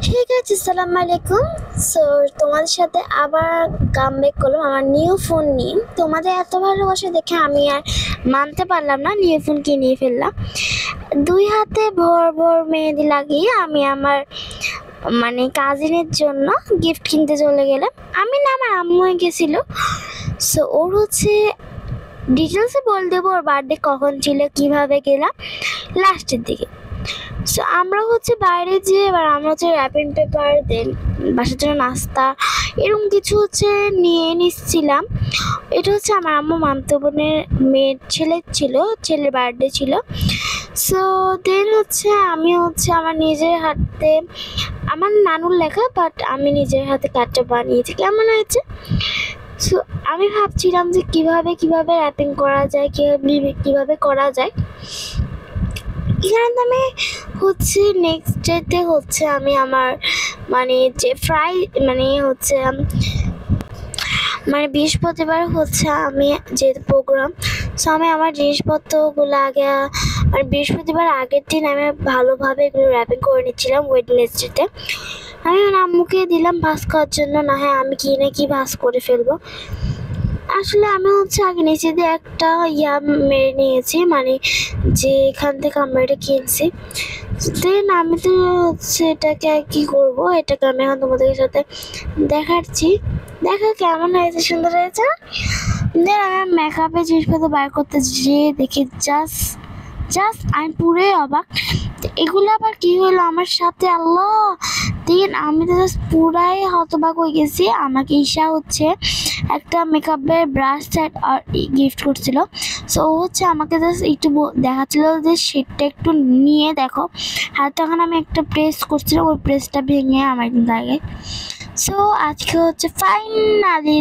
ঠিক আছে, আসসালামু আলাইকুম। সো তোমাদের সাথে আবার কামব্যাক করলাম আমার নিউ ফোন নিয়ে। তোমাদের এত ভালোবাসা দেখে আমি আর মানতে পারলাম না, নিউ ফোন কিনে ফেললাম। 2 হাতে ভর ভর মেহেদি লাগিয়ে আমি আমার কাজিনের জন্য গিফট কিনতে চলে গেলাম। আমি না, আমার আম্মু গেছিল। সো ওর ডিটেলসে বলে দেবো ওর বার্থডে কখন ছিল, কিভাবে গেলাম লাস্টের দিকে। সো আমরা বাইরে যেয়ে এবার আমরা র্যাপিং পেপার দেন বাসার জন্য নাস্তা এরকম কিছু নিয়ে নিচ্ছিলাম। এটা আমার আম্মু মামতো বোনের মেয়ের ছেলের বার্থডে ছিল। সো দেন আমি আমার নিজের হাতে, আমার নানুর লেখা বাট আমি নিজের হাতে কার্ডটা বানিয়েছি। কেমন হয়েছে? সো আমি ভাবছিলাম যে কিভাবে র্যাপিং করা যায়, কিভাবে করা যায়। এখানে আমি নেক্সট ডেতে আমি আমার যে বৃহস্পতিবার আমি যে প্রোগ্রাম, সো আমি আমার জিনিসপত্রগুলো আগে বৃহস্পতিবার আগের দিন আমি ভালোভাবে এগুলো র্যাপিং করে নিচ্ছিলাম। ওয়েডনেসডেতে আমি আমার আম্মুকে দিলাম ভাঁজ করার জন্য, না হ্যাঁ আমি কি ভাঁজ করে ফেলবো। আসলে আমি আগে নিচে দিয়ে একটা মেরে নিয়েছি, যে এখান থেকে আমরা এটা কিনছি। দেন আমি তো এটাকে কি করবো, এটাকে আমি এখন তোমাদের সাথে দেখাচ্ছি। দেখা কেমন হয়েছে, সুন্দর হয়েছে। দেন আমি মেকআপের জিনিসপত্র বার করতে যেয়ে দেখি জাস্ট আমি পুরোই অবাক। এগুলো আবার কি হলো আমার সাথে, আল্লাহ! দেন আমি তো জাস্ট পুরাই হতবাক হয়ে গেছি। আমাকে ঈশা একটা মেকআপের ব্রাশ সেট আর গিফট করছিল। সো আমাকে জাস্ট একটু দেখাচ্ছিল যে শেডটা একটু নিয়ে দেখো। আর তখন আমি একটা প্রেস করছিলাম, ওই প্রেসটা ভেঙে আমার গায়ে। সো আজকে ফাইনালি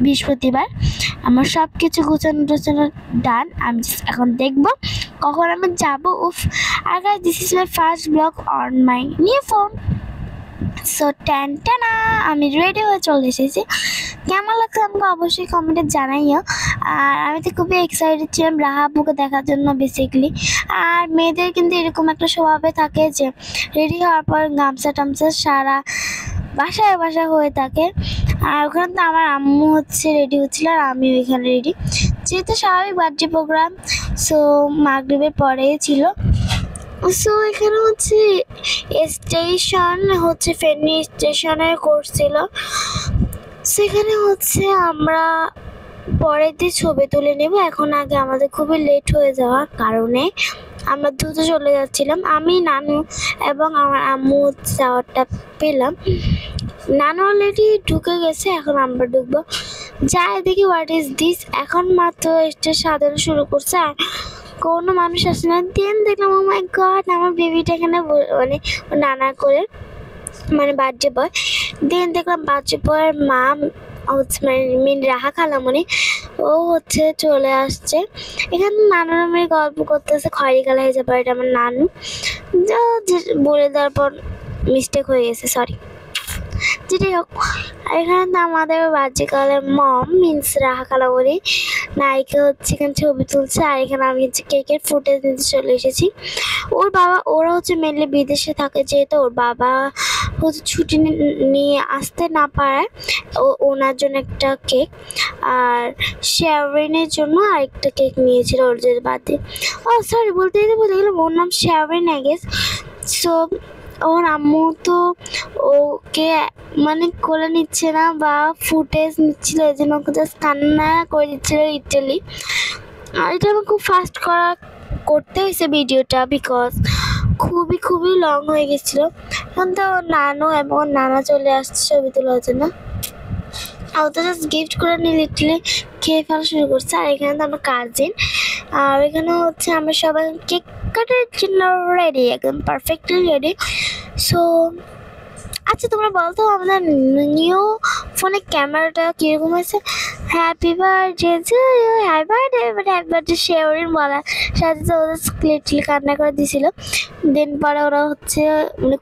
বৃহস্পতিবার, আমার সব কিছু গোছানো ডান। আমি এখন দেখবো কখন আমি যাবো। আর guys, this is my first blog on my new phone. So টানা আমি রেডি হয়ে চলে এসেছি। কেমন লাগছে আমাকে অবশ্যই কমেন্টে জানাইও। আর আমি তো খুবই এক্সাইটেড ছিলাম রাহা আপুকে দেখার জন্য বেসিক্যালি। আর মেয়েদের কিন্তু এরকম একটা স্বভাবে থাকে যে রেডি হওয়ার পর গামছা টামছা সারা বাসায় হয়ে থাকে। আর ওখানে তো আমার আম্মু রেডি হচ্ছিল আর আমি ওইখানে রেডি, যেহেতু স্বাভাবিক বার্থডে প্রোগ্রাম। সো মাগরিবের পরেই ছিল। সো এখানে স্টেশন ফেনী স্টেশনে করছিল। সেখানে আমরা পরের দিন ছবি তুলে নেব। এখন আগে আমাদের খুবই লেট হয়ে যাওয়ার কারণে আমরা দ্রুত চলে যাচ্ছিলাম। আমি, নানু এবং আমার আম্মু যাওয়ারটা পেলাম। নানু অলরেডি ঢুকে গেছে, এখন আমরা ঢুকবো। যাই দেখি হোয়াট ইজ দিস। এখন মাত্র স্টেজ সাজানো শুরু করছে আর কোনো মানুষ আসে না। দেন দেখলাম ও মাই গড, আমার বেবিটা এখানে নানা করে বার্থডে বয়। দেন দেখলাম বার্থডে বয়ের মা রাহা খালামণি, ও চলে আসছে। এখানে নানুর মেয়ে গল্প করতেছে, খয়রি কালা হয়ে যাবে, এটা আমার নানু। বলে দেওয়ার পর মিস্টেক হয়ে গেছে, সরি। যেটাই হোক, এখানে তো আমাদের বাচ্চাকালের মম মিন্স রাহা খালামণি নায়িকা এখানে ছবি তুলছে। আর এখানে আমি কেকের ফুটেজ নিতে চলে এসেছি। ওরা মেনলি বিদেশে থাকে, যেহেতু ওর বাবা ছুটি নিয়ে আসতে না পারায় ওনার জন্য একটা কেক আর শেয়ারিনের জন্য আরেকটা কেক নিয়েছিল ওর যে বাদে। সরি, বলতে গেলাম ওর নাম শেয়ারিন আই গেস। সো ওর আম্মু তো ওকে কোলে নিচ্ছে না বা ফুটেজ নিচ্ছিল, এই জন্য ওকে জাস্ট কান্না করে দিচ্ছিল লিটারালি। আর এটা আমার খুব ফাস্ট করতে হয়েছে ভিডিওটা, বিকজ খুবই লং হয়ে গেছিলো। এখন তো নানু এবং নানা চলে আসছে ছবি তোলার জন্য। আর তো জাস্ট গিফট করে নিয়ে লিটারালি খেয়ে ফেলা শুরু করছে। আর এখানে তো আমার কাজিন, আর এখানে আমরা সবাই কেক কাটার জন্য রেডি, একদম পারফেক্টলি রেডি। সো আচ্ছা, তোমরা বলতো আমাদের নিউ ফোনের ক্যামেরাটা কীরকম হয়েছে? হ্যাপি বার্থডে, হ্যাপি বার্থডে শেয়ারিন বলার সাথে তো ওদের লিটারালি কান্না করে দিয়েছিল। দেন পরে ওরা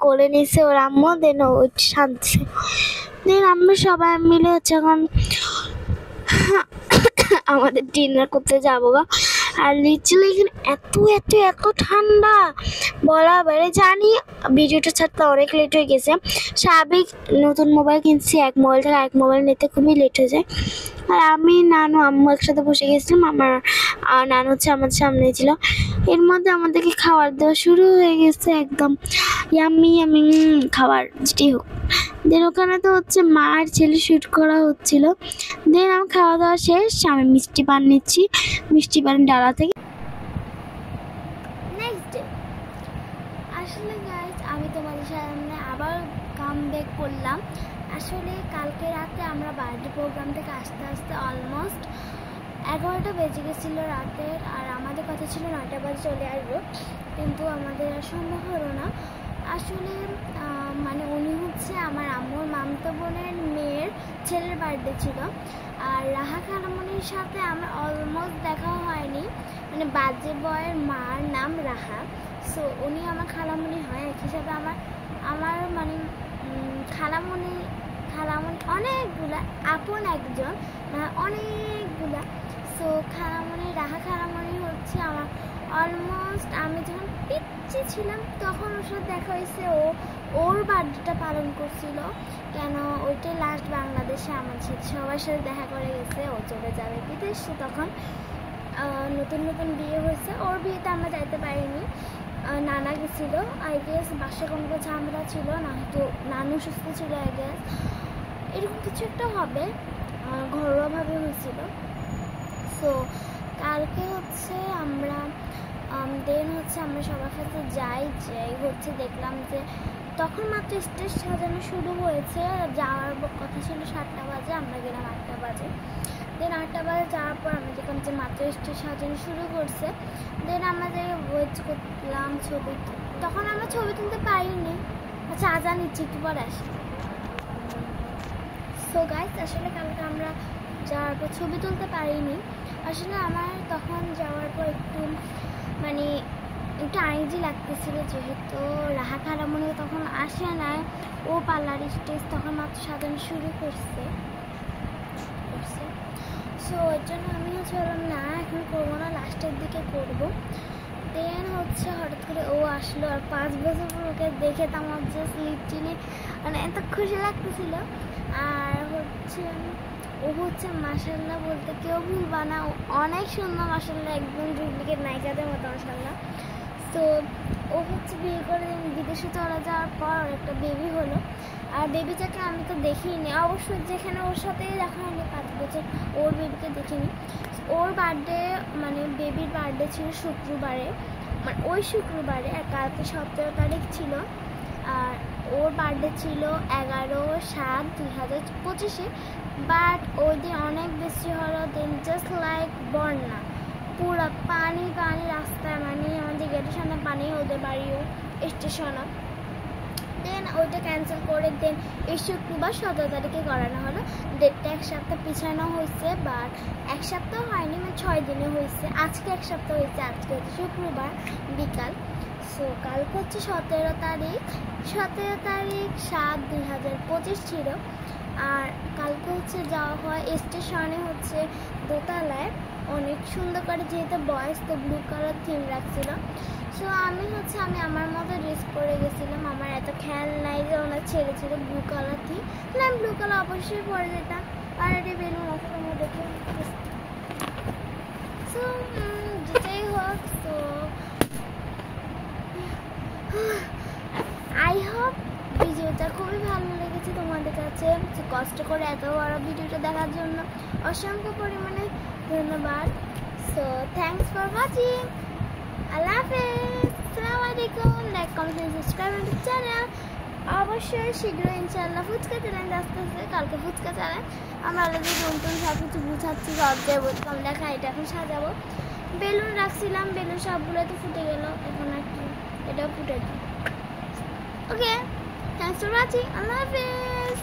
কোলে নিয়েছে ওর আম্মু, দেন ওই শান্তি। দেন আমরা সবাই মিলে এখন আমাদের ডিনার করতে যাবো গা। আর লিটারালি এখানে এত এত এত ঠান্ডা বলা বাইরে। জানি ভিডিওটা ছাড়তে অনেক লেট হয়ে গেছে, স্বাভাবিক, নতুন মোবাইল কিনছি, এক মোবাইল থেকে এক মোবাইল নিতে খুবই লেট হয়ে যায়। আর আমি নানু আম্মু একসাথে বসে গেছিলাম, আমার নানু হচ্ছে আমাদের সামনে ছিল। এর মধ্যে আমাদেরকে খাবার দেওয়া শুরু হয়ে গেছে, একদম ইয়াম্মি ইয়াম্মি খাবার যেটি হোক। দেন ওখানে তো হচ্ছে মা আর ছেলে শ্যুট করা হচ্ছিল। দেন আমার খাওয়া দাওয়া শেষ, আমি মিষ্টি পান নিচ্ছি মিষ্টি পান ডালা থেকে। নেক্সট ডে আসলে গাইজ আমি তোমাদের সামনে আবার কাম ব্যাক করলাম। আসলে কালকে রাতে আমরা বার্থডে প্রোগ্রাম থেকে আসতে আসতে অলমোস্ট 11টা বেজে গেছিলো রাতের। আর আমাদের কথা ছিল 9টা বাজে চলে আসবো, কিন্তু আমাদের আর সম্ভব হলো না। আসলে মানে উনি হচ্ছে আমার আম্মুর মামতো বোনের মেয়ের ছেলের বার্থডে ছিল। আর রাহা খালামণির সাথে আমার অলমোস্ট দেখা হয়নি, মানে বাজে বয়ের মার নাম রাহা, সো উনি আমার খালামণি হয়। একই সাথে আমার মানে খালামণি অনেকগুলা, আপন একজন না অনেকগুলা। সো খালামণি রাহা খালামণি হচ্ছে আমার অলমোস্ট, আমি যখন পিচ্ছি ছিলাম তখন ওর সাথে দেখা হয়েছে। ওর বার্থডেটা পালন করছিল, কেন ওইটাই লাস্ট বাংলাদেশে আমার সাথে সবার সাথে দেখা করে গেছে। ও চলে যাবে বিদেশে, তখন নতুন নতুন বিয়ে হয়েছে। ওর বিয়েতে আমরা যাইতে পারিনি, নানা গেছিলো। আই গেস বাসায় কোনো ঝামেলা ছিল, না হয়তো নানু সুস্থ ছিল, আই গেস এরকম কিছু একটা হবে, ঘরোয়াভাবে হয়েছিল। সো কালকে হচ্ছে আমরা দেন হচ্ছে আমরা সবার সাথে যাই হচ্ছে দেখলাম যে তখন মাত্র স্টেজ সাজানো শুরু হয়েছে। যাওয়ার কথা ছিল 7টা বাজে, আমরা গেলাম 8টা বাজে। দেন 8টা বাজে যাওয়ার পর আমি দেখলাম যে মাত্র স্টেজ সাজানো শুরু করছে। দেন আমরা যে ওয়েট করলাম ছবি, তখন আমরা ছবি তুলতে পারিনি। আচ্ছা আজান নিচ্ছি, একটু পরে আসি। সো গাইস আসলে কালকে আমরা যাওয়ার পর ছবি তুলতে পারিনি। আসলে আমার তখন যাওয়ার পর একটু মানে একটু আইজি লাগতেছিল, যেহেতু রাহা খালামণি তখন আসে নাই, ও পার্লার স্টেজ তখন মাত্র সাজানো শুরু করছে। সো ওই জন্য আমি হচ্ছে বললাম না এখন করবো না, লাস্টের দিকে করবো। দেন হচ্ছে হঠাৎ করে ও আসলো, আর 5 বছর পর ওকে দেখে তো আমার জাস্ট লিপটিনে মানে এত খুশি লাগতেছিল। আর হচ্ছে ও হচ্ছে মাশাআল্লাহ বলতে কেউ ভুলবা না, অনেক সুন্দর মাশাআল্লাহ, একদম ডুপ্লিকেট নায়িকাদের মতো মাশাআল্লাহ। তো ও হচ্ছে বিয়ে করে বিদেশে চলে যাওয়ার পর একটা বেবি হলো। আর বেবিটাকে আমি তো দেখিনি, অবশ্যই যেখানে ওর সাথেই দেখা হয়নি 5 বছর, ওর বেবিকে দেখিনি। ওর বার্থডে মানে বেবির বার্থডে ছিল শুক্রবারে, মানে ওই শুক্রবারে, আর কালকে 17 তারিখ ছিল। আর ওর বার্থডে ছিল 11/7/2025। বাট ওই দিন অনেক বেশি হলো, দেন জাস্ট লাইক বন্যা, পুরো পানি রাস্তায়, মানে আমাদের গেটের সামনে পানি, ওদের বাড়িও স্টেশনও। দেন ওইটা ক্যান্সেল করে দেন এই শুক্রবার 17 তারিখে করানো হলো। ডেটটা 1 সপ্তাহ পিছানো হয়েছে, বাট 1 সপ্তাহ হয়নি, মানে 6 দিনে হয়েছে। আজকে 1 সপ্তাহ হয়েছে, আজকে হচ্ছে শুক্রবার বিকাল। সো কালকে হচ্ছে 17 তারিখ 7/2025 ছিল। আর কালকে হচ্ছে যাওয়া হয় স্টেশনে, হচ্ছে দোতলায়, অনেক সুন্দর করে, যেহেতু বয়েস তো ব্লু কালার থিম রাখছিল। সো আমি আমার মতো ড্রেস পরে গেছিলাম, আমার এত খেয়াল নাই যে ওনার ছেড়ে ছিল ব্লু কালার থিম, তাহলে আমি ব্লু কালার অবশ্যই পরে যেতাম। আর এটি বেলুন আছে দেখে। সো যেটাই হোক, সো আই হোপ ভিডিওটা খুবই ভালো লেগেছে তোমাদের কাছে। কষ্ট করে এত বড় ভিডিওটা দেখার জন্য অসংখ্য পরিমাণে ধন্যবাদ। সো থ্যাংকস ফর ওয়াচিং, আল্লাহ হাফেজ, আসসালামু আলাইকুম। Like comment subscribe my channel. অবশ্যই শীঘ্রই ইনশাআল্লাহ ফুচকা চ্যালেঞ্জ আসতেছে, কালকে ফুচকা চ্যালেঞ্জ। আমরা অলরেডি নতুন সব কিছু বুঝাচ্ছি, সবটাই বলতাম দেখা, এটা এখন সাজাবো। বেলুন রাখছিলাম, বেলুন সবগুলো তো ফুটে গেল, এখন একটু এটাও ফুটে দিই। ওকে, থ্যাংকস ফর ওয়াচিং, আল্লাহ হাফেজ।